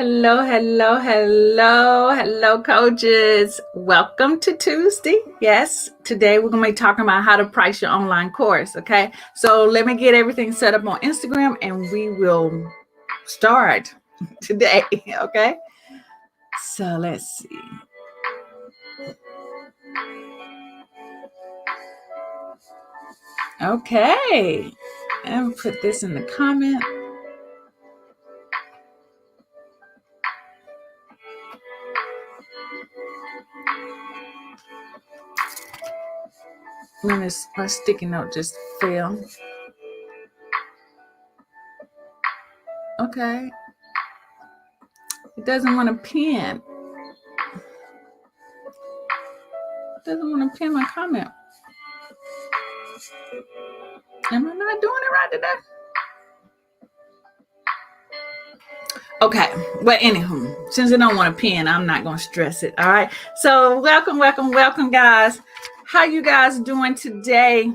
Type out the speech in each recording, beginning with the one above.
Hello, hello, hello, hello, coaches. Welcome to Tuesday. Yes, today we're going to be talking about how to price your online course. Okay, so let me get everything set up on Instagram and we will start today. Okay, so let's see. Okay, and put this in the comment. My sticky note just fell. Okay. It doesn't want to pin. It doesn't want to pin my comment. Am I not doing it right today? Okay, but anywho, since I don't want to pin, I'm not going to stress it. All right. So welcome, guys. How you guys doing today?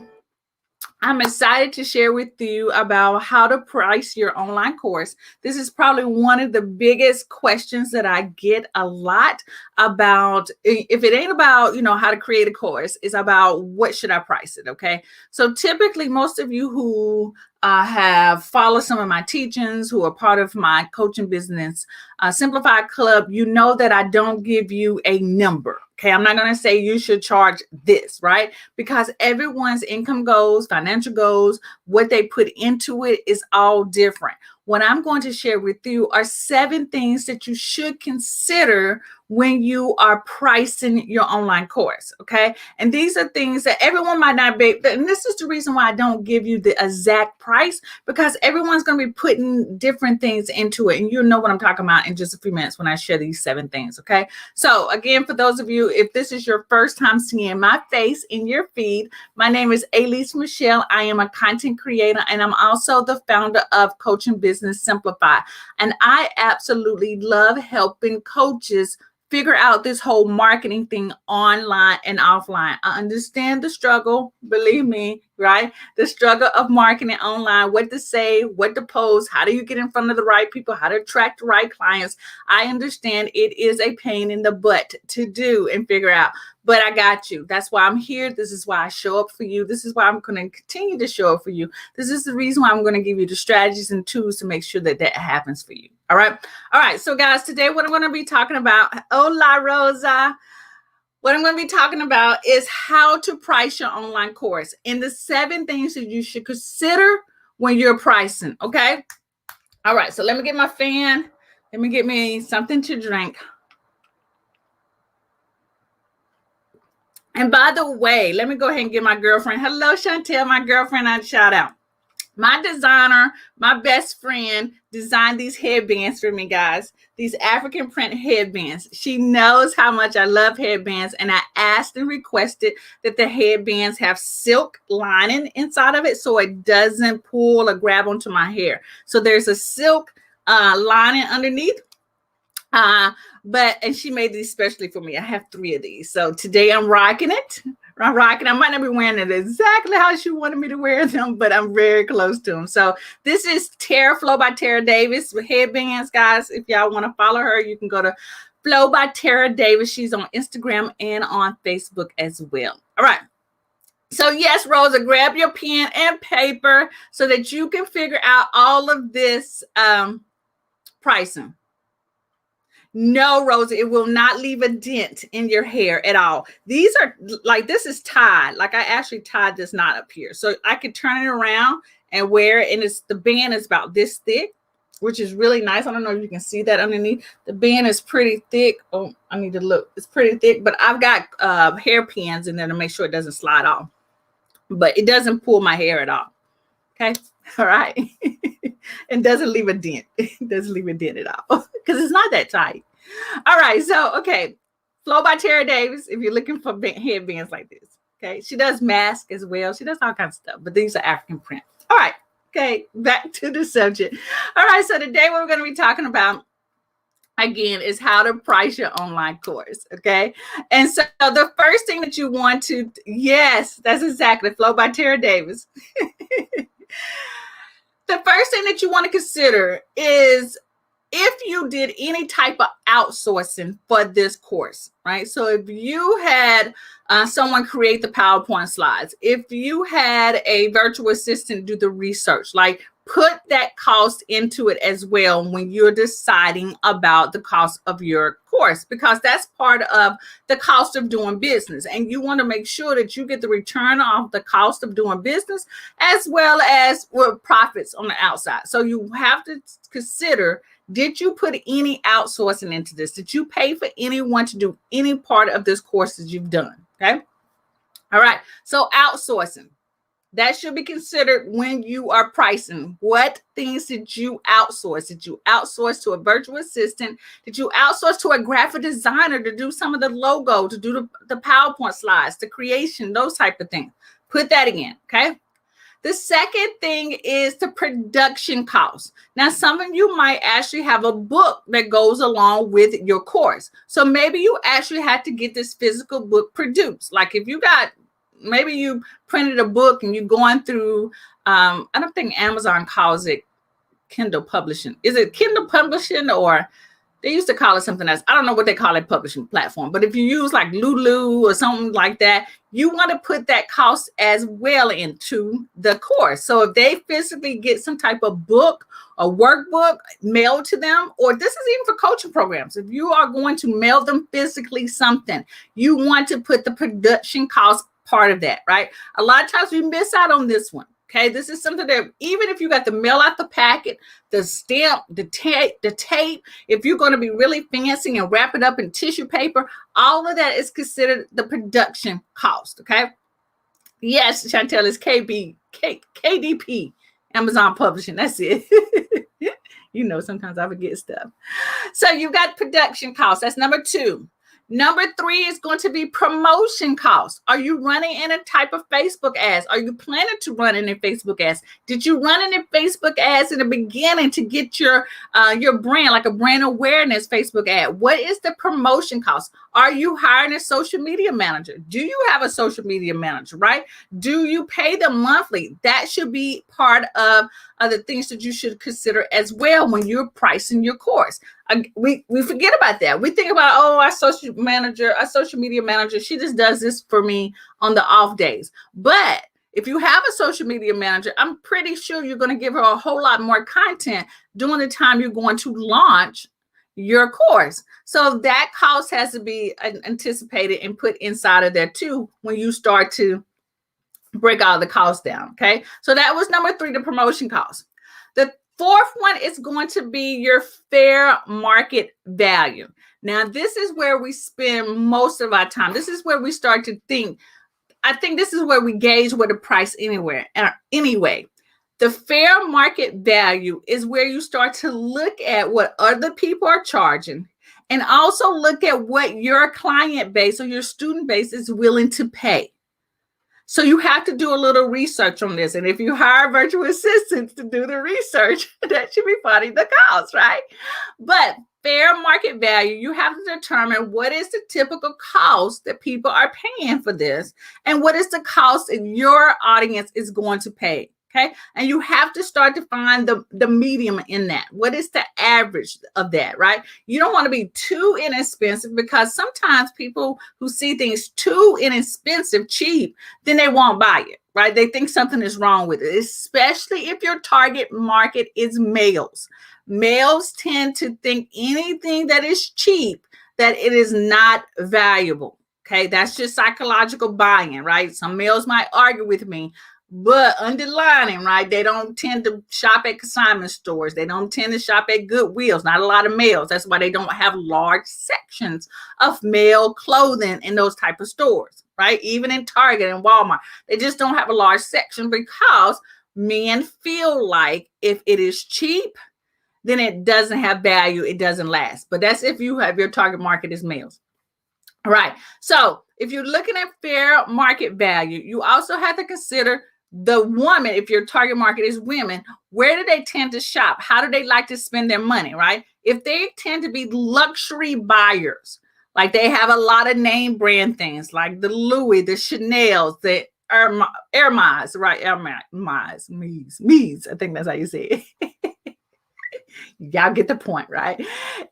I'm excited to share with you about how to price your online course. This is probably one of the biggest questions that I get a lot about. If it ain't about, how to create a course, it's about what should I price it, okay? So typically, most of you who have followed some of my teachings, who are part of my coaching business Simplified Club, you know that I don't give you a number. Okay, I'm not going to say you should charge this, right? Because everyone's income goals, financial goals, what they put into it is all different. What I'm going to share with you are 7 things that you should consider when you are pricing your online course, okay? And these are things that everyone might not be, and this is the reason why I don't give you the exact price, because everyone's going to be putting different things into it, and you'll know what I'm talking about in just a few minutes when I share these 7 things, okay? So again, for those of you, if this is your first time seeing my face in your feed, my name is Elise Michelle. I am a content creator, and I'm also the founder of Coaching Business Simplified. And I absolutely love helping coaches figure out this whole marketing thing online and offline. I understand the struggle, believe me, right? The struggle of marketing online, what to say, what to post, how do you get in front of the right people, how to attract the right clients. I understand it is a pain in the butt to do and figure out, but I got you. That's why I'm here. This is why I show up for you. This is why I'm going to continue to show up for you. This is the reason why I'm going to give you the strategies and tools to make sure that that happens for you. All right. All right. So guys, today what I'm going to be talking about, hola Rosa. What I'm going to be talking about is how to price your online course and the 7 things that you should consider when you're pricing. Okay. All right. So let me get my fan. Let me get me something to drink. And by the way, let me go ahead and give my girlfriend, hello, Chantel, my girlfriend, a shout out. My designer, my best friend, designed these headbands for me, guys. These African print headbands. She knows how much I love headbands, and I asked and requested that the headbands have silk lining inside of it so it doesn't pull or grab onto my hair. So there's a silk lining underneath. And she made these specially for me. I have 3 of these. So today I'm rocking it. I might not be wearing it exactly how she wanted me to wear them, but I'm very close to them. So this is Terra Flow by Tara Davis with headbands, guys. If y'all want to follow her, you can go to Flow by Tara Davis. She's on Instagram and on Facebook as well. All right. So yes, Rosa, grab your pen and paper so that you can figure out all of this pricing. No, Rosa, it will not leave a dent in your hair at all. These are like, this is tied. Like I actually tied this knot up here. So I could turn it around and wear it. And the band is about this thick, which is really nice. I don't know if you can see that underneath. The band is pretty thick. Oh, I need to look. It's pretty thick, but I've got hairpins in there to make sure it doesn't slide off. But it doesn't pull my hair at all. Okay. All right. And doesn't leave a dent. It doesn't leave a dent at all because it's not that tight. All right. So, okay. Flow by Tara Davis. If you're looking for headbands like this. Okay. She does masks as well. She does all kinds of stuff, but these are African print. All right. Okay. Back to the subject. All right. So today what we're going to be talking about again is how to price your online course. Okay. And so the first thing that you want to, yes, that's exactly Flow by Tara Davis. The first thing that you want to consider is if you did any type of outsourcing for this course, right? So if you had someone create the PowerPoint slides, if you had a virtual assistant do the research, like put that cost into it as well when you're deciding about the cost of your course, because that's part of the cost of doing business. And you want to make sure that you get the return off the cost of doing business as well as with profits on the outside. So you have to consider, did you put any outsourcing into this? Did you pay for anyone to do any part of this course that you've done? Okay. All right. So outsourcing. That should be considered when you are pricing. What things did you outsource? Did you outsource to a virtual assistant? Did you outsource to a graphic designer to do some of the logo, to do the PowerPoint slides, the creation, those type of things? Put that in, okay? The second thing is the production cost. Now, some of you might actually have a book that goes along with your course. So maybe you actually had to get this physical book produced. Like if you got, maybe you printed a book and you're going through, I don't think Amazon calls it Kindle publishing. Is it Kindle publishing, or they used to call it something else? I don't know what they call it, publishing platform. But if you use like Lulu or something like that, you want to put that cost as well into the course. So if they physically get some type of book or workbook mailed to them, or this is even for coaching programs, if you are going to mail them physically something, you want to put the production cost part of that, right? A lot of times we miss out on this one. Okay, this is something that even if you got to mail out the packet, the stamp, the tape, if you're going to be really fancy and wrap it up in tissue paper, all of that is considered the production cost. Okay. Yes, Chantel, is KDP, Amazon Publishing. That's it. You know, sometimes I forget stuff. So you've got production costs. That's number 2. Number 3 is going to be promotion costs. Are you running any type of Facebook ads? Are you planning to run any Facebook ads? Did you run any Facebook ads in the beginning to get your brand, like a brand awareness Facebook ad? What is the promotion cost? Are you hiring a social media manager? Do you have a social media manager, right? Do you pay them monthly? That should be part of the things that you should consider as well when you're pricing your course. We forget about that. We think about, oh, our social media manager, she just does this for me on the off days. But if you have a social media manager, I'm pretty sure you're going to give her a whole lot more content during the time you're going to launch your course. So that cost has to be anticipated and put inside of there too when you start to break all the costs down. Okay. So that was number 3, the promotion cost. The 4th one is going to be your fair market value. Now, this is where we spend most of our time. This is where we start to think. I think this is where we gauge what the price anyway. The fair market value is where you start to look at what other people are charging and also look at what your client base or your student base is willing to pay. So you have to do a little research on this. And if you hire virtual assistants to do the research, that should be funding the cost, right? But fair market value, you have to determine what is the typical cost that people are paying for this and what is the cost that your audience is going to pay. Okay. And you have to start to find the medium in that. What is the average of that, right? You don't want to be too inexpensive, because sometimes people who see things too inexpensive, cheap, then they won't buy it, right? They think something is wrong with it, especially if your target market is males. Males tend to think anything that is cheap, that it is not valuable. Okay. That's just psychological buying, right? Some males might argue with me. But underlining, right, they don't tend to shop at consignment stores. They don't tend to shop at Goodwills. Not a lot of males. That's why they don't have large sections of male clothing in those type of stores, right? Even in Target and Walmart, they just don't have a large section because men feel like if it is cheap, then it doesn't have value. It doesn't last. But that's if you have your target market is males. All right. So if you're looking at fair market value, you also have to consider the woman. If your target market is women, where do they tend to shop? How do they like to spend their money, right? If they tend to be luxury buyers, like they have a lot of name brand things like the Louis, the Chanel's, the Hermes, right? Hermes, I think that's how you say it. Y'all get the point, right?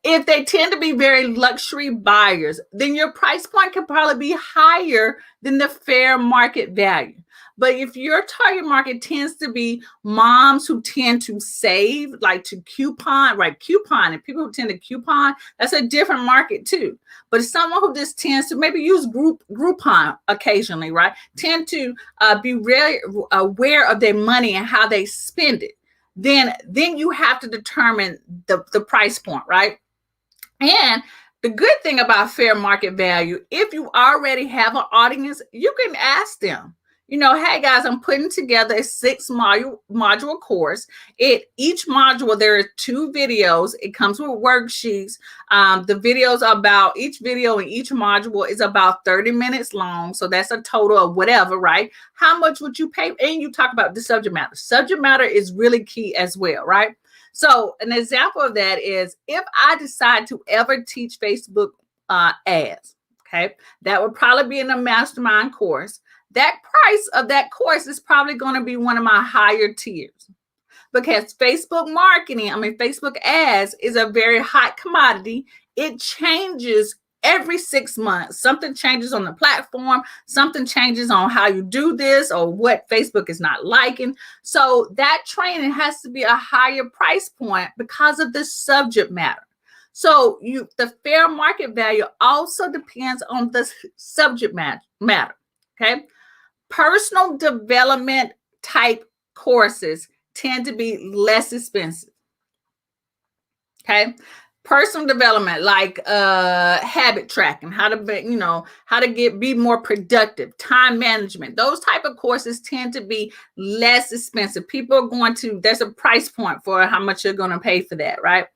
If they tend to be very luxury buyers, then your price point could probably be higher than the fair market value. But if your target market tends to be moms who tend to save, like to coupon, right? Coupon, and people who tend to coupon, that's a different market too. But someone who just tends to maybe use Groupon occasionally, right? Tend to be really aware of their money and how they spend it. Then you have to determine the price point, right? And the good thing about fair market value, if you already have an audience, you can ask them, hey guys, I'm putting together a 6-module course. Each module, there are 2 videos. It comes with worksheets. The videos are about, each video in each module is about 30 minutes long. So that's a total of whatever, right? How much would you pay? And you talk about the subject matter. Subject matter is really key as well, right? So an example of that is if I decide to ever teach Facebook ads, okay, that would probably be in a mastermind course. That price of that course is probably going to be one of my higher tiers because Facebook ads is a very hot commodity. It changes every 6 months. Something changes on the platform. Something changes on how you do this or what Facebook is not liking. So that training has to be a higher price point because of the subject matter. So the fair market value also depends on the subject matter. Okay. Personal development type courses tend to be less expensive. Okay. Personal development, like habit tracking, how to be more productive, time management. Those type of courses tend to be less expensive. People are there's a price point for how much you're going to pay for that, right?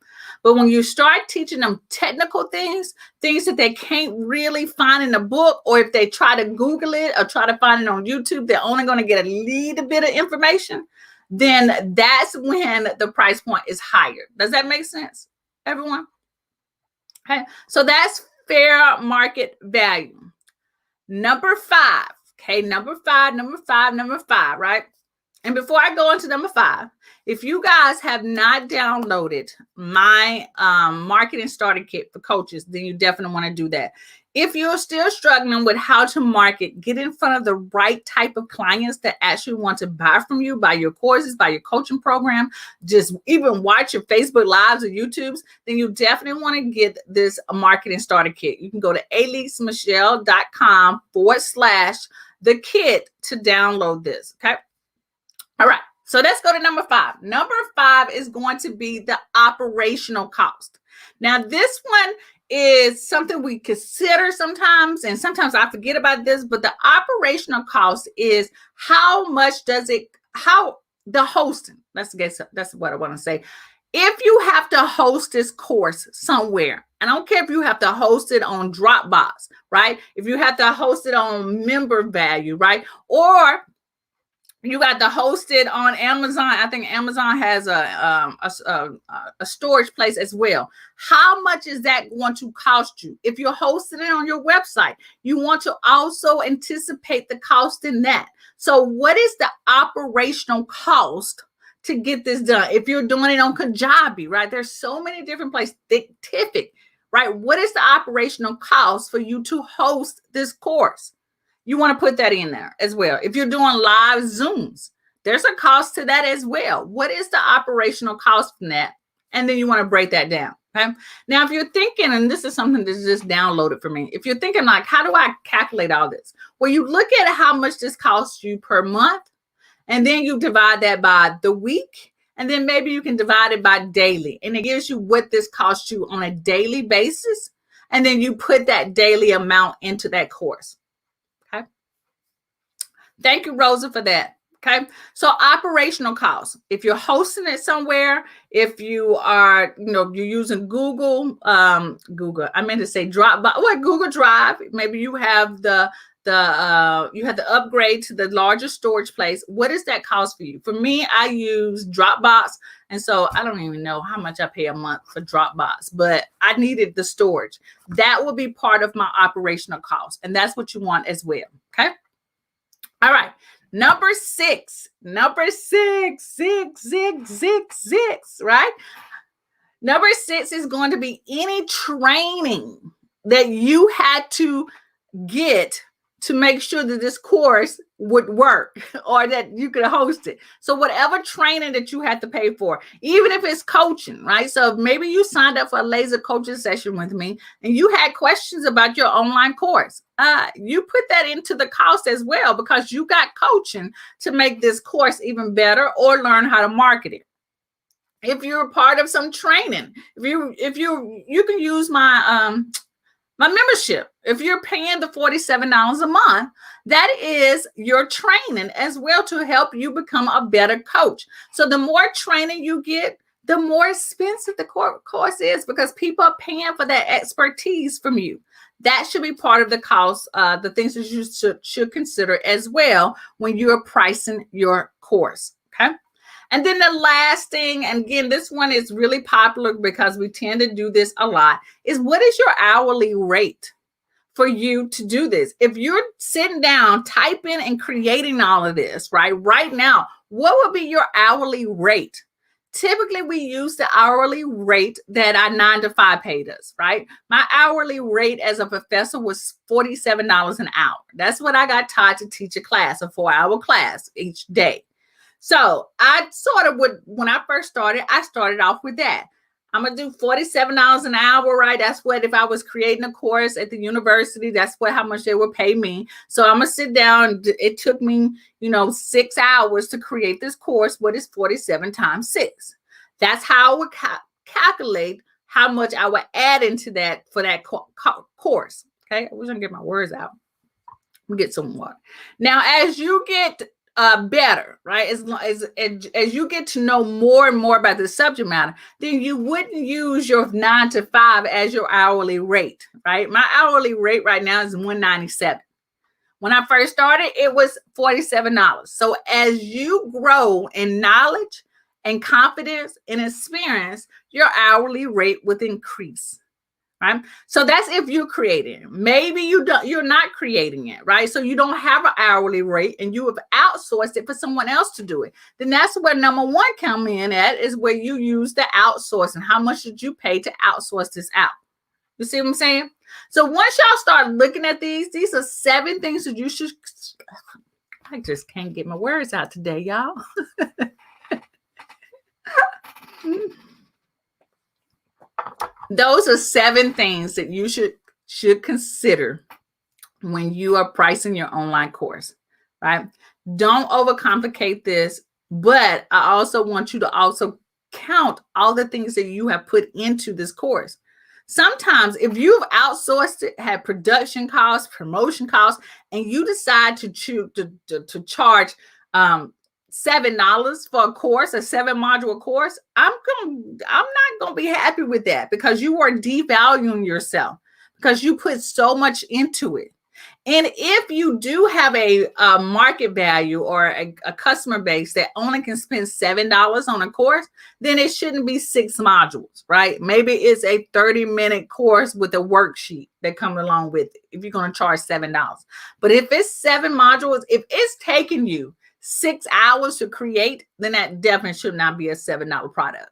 But when you start teaching them technical things that they can't really find in a book, or if they try to Google it or try to find it on YouTube, they're only going to get a little bit of information, then that's when the price point is higher. Does that make sense, everyone? Okay, so that's fair market value. Number 5, okay, number five, right? And before I go into number 5, if you guys have not downloaded my marketing starter kit for coaches, then you definitely want to do that. If you're still struggling with how to market, get in front of the right type of clients that actually want to buy from you, buy your courses, buy your coaching program, just even watch your Facebook lives or YouTubes, then you definitely want to get this marketing starter kit. You can go to aleexmichelle.com/the kit to download this. Okay. All right. So let's go to number 5. Number 5 is going to be the operational cost. Now, this one is something we consider sometimes, and sometimes I forget about this, but the operational cost is how the hosting, that's what I want to say. If you have to host this course somewhere, I don't care if you have to host it on Dropbox, right? If you have to host it on Member Value, right? Or you got to host it on Amazon. I think Amazon has a storage place as well. How much is that going to cost you? If you're hosting it on your website, you want to also anticipate the cost in that. So what is the operational cost to get this done? If you're doing it on Kajabi, right? There's so many different places. Thinkific, right? What is the operational cost for you to host this course? You want to put that in there as well. If you're doing live Zooms, there's a cost to that as well. What is the operational cost from that? And then you want to break that down. Okay. Now, if you're thinking, and this is something that's just downloaded for me, if you're thinking like, how do I calculate all this? Well, you look at how much this costs you per month, and then you divide that by the week, and then maybe you can divide it by daily, and it gives you what this costs you on a daily basis, and then you put that daily amount into that course. Thank you, Rosa, for that. Okay. So operational costs. If you're hosting it somewhere, if you are, you're using Google, I meant to say Dropbox, Google Drive. Maybe you have you have to upgrade to the larger storage place. What does that cost for you? For me, I use Dropbox. And so I don't even know how much I pay a month for Dropbox, but I needed the storage. That will be part of my operational cost. And that's what you want as well. Okay. All right. Number 6, right? Number 6 is going to be any training that you had to get to make sure that this course would work or that you could host it. So whatever training that you had to pay for, even if it's coaching, right? So maybe you signed up for a laser coaching session with me and you had questions about your online course. You put that into the cost as well because you got coaching to make this course even better or learn how to market it. If you're part of some training, if you can use my membership. If you're paying the $47 a month, that is your training as well to help you become a better coach. So the more training you get, the more expensive the course is because people are paying for that expertise from you. That should be part of the cost, the things that you should consider as well when you're pricing your course. Okay. And then the last thing, and again, this one is really popular because we tend to do this a lot, is what is your hourly rate for you to do this? If you're sitting down, typing and creating all of this, right now, what would be your hourly rate? Typically, we use the hourly rate that our 9-to-5 paid us, right? My hourly rate as a professor was $47 an hour. That's what I got taught to teach a class, a 4-hour class each day. So I sort of would, when I first started, I started off with that. I'm going to do $47 an hour, right? That's what, if I was creating a course at the university, that's how much they would pay me. So I'm going to sit down. It took me, 6 hours to create this course. What is 47 times 6? That's how I would calculate how much I would add into that for that course. Okay. I was going to get my words out. Get some water. Now, as you get better, right? As you get to know more and more about the subject matter, then you wouldn't use your 9-to-5 as your hourly rate, right? My hourly rate right now is $197. When I first started, it was $47. So as you grow in knowledge and confidence and experience, your hourly rate would increase. Right. So that's if you're creating. Maybe you're not creating it, right? So you don't have an hourly rate and you have outsourced it for someone else to do it. Then that's where number 1 come in at, is where you use the outsourcing. How much did you pay to outsource this out? You see what I'm saying? So once y'all start looking at these are 7 things that you should. I just can't get my words out today, y'all. Those are 7 things that you should consider when you are pricing your online course, right? Don't overcomplicate this, but I also want you to also count all the things that you have put into this course. Sometimes if you've outsourced it, had production costs, promotion costs, and you decide to charge $7 for a course, a 7-module course, I'm not going to be happy with that because you are devaluing yourself because you put so much into it. And if you do have a market value or a customer base that only can spend $7 on a course, then it shouldn't be 6 modules, right? Maybe it's a 30-minute course with a worksheet that comes along with it if you're going to charge $7. But if it's 7 modules, if it's taking you 6 hours to create, then that definitely should not be a $7 product,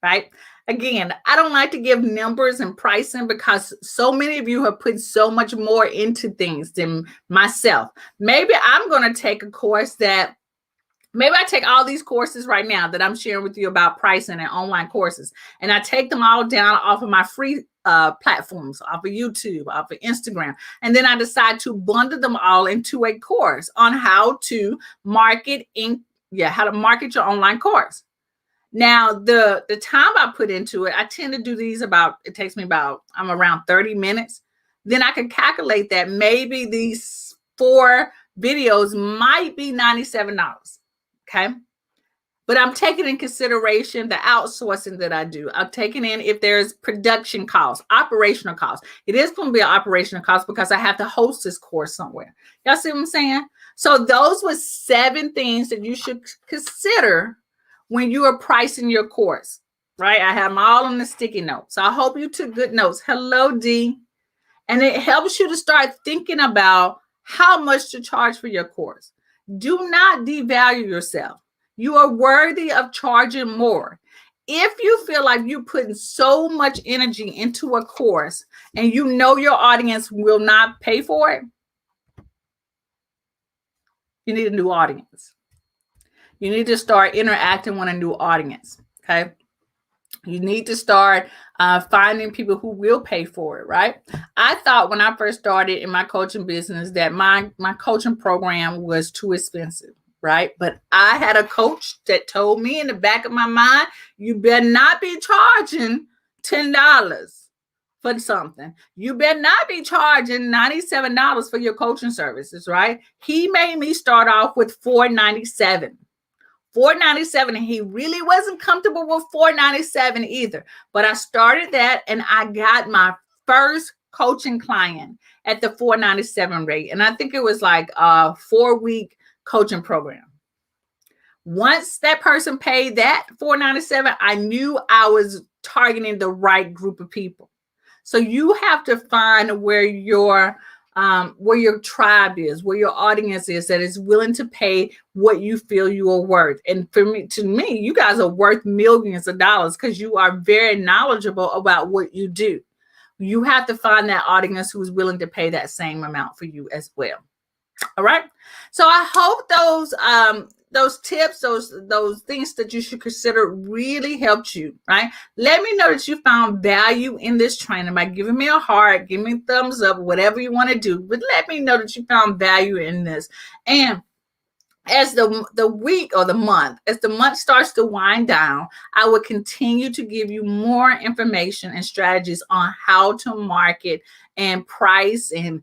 right? Again, I don't like to give numbers and pricing because so many of you have put so much more into things than myself. Maybe I'm going to take a course that, maybe I take all these courses right now that I'm sharing with you about pricing and online courses, and I take them all down off of my free platforms, off of YouTube, off of Instagram. And then I decide to bundle them all into a course on how to market how to market your online course. Now, the time I put into it, I tend to do these it takes me I'm around 30 minutes. Then I can calculate that maybe these 4 videos might be $97. Okay. But I'm taking in consideration the outsourcing that I do. I'm taking in if there's production costs, operational costs. It is going to be an operational cost because I have to host this course somewhere. Y'all see what I'm saying? So those were 7 things that you should consider when you are pricing your course, right? I have them all on the sticky notes. So I hope you took good notes. Hello, D. And it helps you to start thinking about how much to charge for your course. Do not devalue yourself. You are worthy of charging more. if you feel like you're putting so much energy into a course and you know your audience will not pay for it, you need a new audience. You need to start interacting with a new audience. Okay. You need to start finding people who will pay for it, right? I thought when I first started in my coaching business that my coaching program was too expensive, right? But I had a coach that told me in the back of my mind, you better not be charging $10 for something. You better not be charging $97 for your coaching services, right? He made me start off with $497. $497, and he really wasn't comfortable with $497 either. But I started that, and I got my first coaching client at the $497 rate, and I think it was like a 4-week coaching program. Once that person paid that $497, I knew I was targeting the right group of people. So you have to find where your tribe is, where your audience is that is willing to pay what you feel you are worth. And to me, you guys are worth millions of dollars because you are very knowledgeable about what you do. You have to find that audience who's willing to pay that same amount for you as well. All right. So I hope those tips, those things that you should consider really helped you, right? Let me know that you found value in this training by giving me a heart, give me a thumbs up, whatever you want to do. But let me know that you found value in this. And as the week or the month, as the month starts to wind down, I will continue to give you more information and strategies on how to market and price and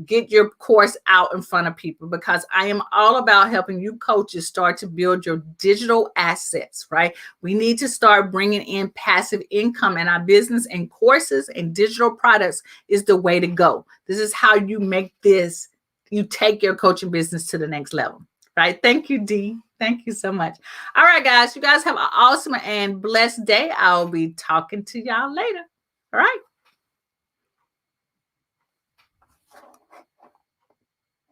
get your course out in front of people, because I am all about helping you coaches start to build your digital assets, right? We need to start bringing in passive income in our business, and courses and digital products is the way to go. This is how you make this, you take your coaching business to the next level. Right. Thank you, Dee. Thank you so much. All right, guys. You guys have an awesome and blessed day. I'll be talking to y'all later. All right.